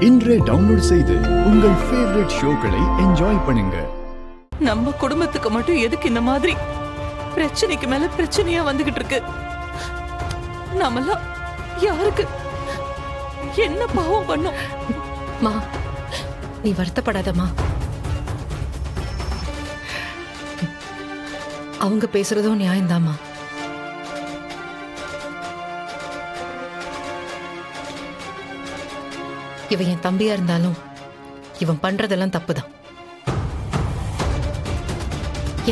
இன்றே டவுன்லோட் செய்து உங்கள் ஃபேவரட் ஷோக்களை என்ஜாய் பண்ணுங்க. நம்ம குடும்பத்துக்கு மட்டும் எதுக்கு இந்த மாதிரி பிரச்சனைக்கு மேல பிரச்சனையா வந்துகிட்டு இருக்கு? நாமெல்லாம் யாருக்கு என்ன பாவம் பண்ணோம்? மா, நீ வருத்தப்படாதம்மா. அவங்க பேசுறதும் நியாயம்தாம்மா. இவன் என் தம்பியா இருந்தாலும் இவன் பண்றதெல்லாம் தப்புதான்.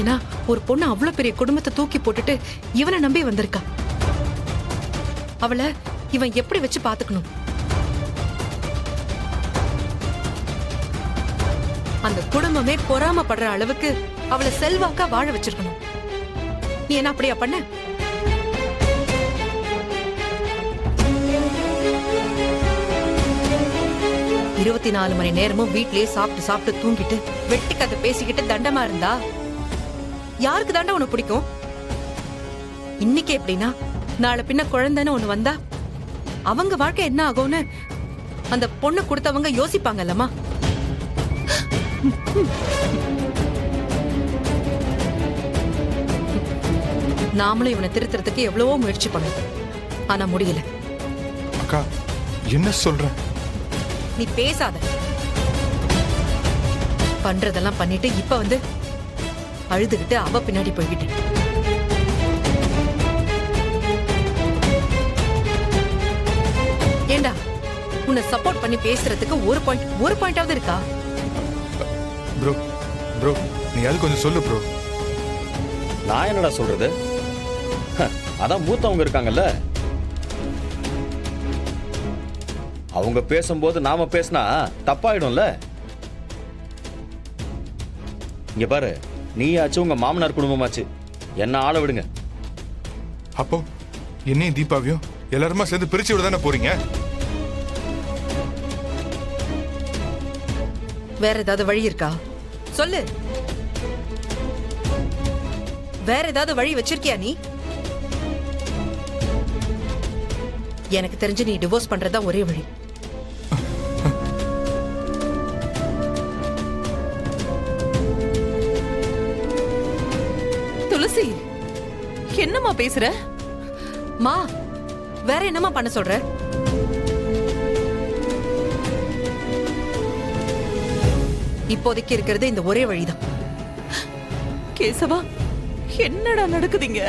ஏன்னா ஒரு பொண்ணு அவ்வளவு பெரிய குடும்பத்தை தூக்கி போட்டுட்டு இவனை நம்பி வந்திருக்கா. அவளை இவன் எப்படி வச்சு பாத்துக்கணும்? அந்த குடும்பமே பொறாமப்படுற அளவுக்கு அவளை செல்வாக்கா வாழ வச்சிருக்கணும். நீ என்ன அப்படியா பண்ண? இருபத்தி 4 மணி நேரமும் வீட்லயே சாப்பிட்டு சாப்பிட்டு தூங்கிட்டு வெட்டி கதை பேசிக்கிட்டு தண்டமா இருந்தா யாருக்கு தாண்டா உனக்கு பிடிக்கும்? இன்னைக்கு எப்படின்னா நாளை பின்ன குழந்தைன்னு ஒண்ணு வந்தா அவங்க வாழ்க்கை என்ன ஆகும்னு அந்த பொண்ணு கொடுத்தவங்க யோசிப்பாங்கல்லம்மா. நாமளும் இவனை திருத்துறதுக்கு எவ்வளவோ முயற்சி பண்ணோம், ஆனா முடியல. அக்கா, என்ன சொல்ற? நீ பேசாத. பண்றதெல்லாம் பண்ணிட்டு இப்ப வந்து அழுதுகிட்டு அவ பின்னாடி போய்கிட்டு. ஏண்டா உன்னை சப்போர்ட் பண்ணி பேசுறதுக்கு ஒரு பாயிண்டாவது இருக்கா? ப்ரோ ப்ரோ, நீ அது கொஞ்சம் சொல்லு ப்ரோ. நான் என்னடா சொல்றது? அதான் மூத்தவங்க இருக்காங்கல்ல, அவங்க பேசும்போது நாம பேசினா தப்பாயிடும்ல. இங்க பாரு, நீயாச்சு உங்க மாமனார் குடும்பமாச்சு, என்ன ஆள விடுங்க. அப்போ என்னையும் தீபாவையும் எல்லாருமா சேர்ந்து பிரிச்சு விட தானே போறீங்க? வேற ஏதாவது வழி இருக்கா? சொல்லு. வேற ஏதாவது வழி வச்சிருக்கியா நீ? எனக்கு தெரிஞ்சு நீ டிவோர்ஸ் பண்றதா ஒரே வழி. துளசி, என்னம்மா பேசுற? மா, வேற என்னமா பண்ண சொல்ற? இப்போதைக்கு இருக்கிறது இந்த ஒரே வழிதான். கேசவா, என்னடா நடக்குதுங்க?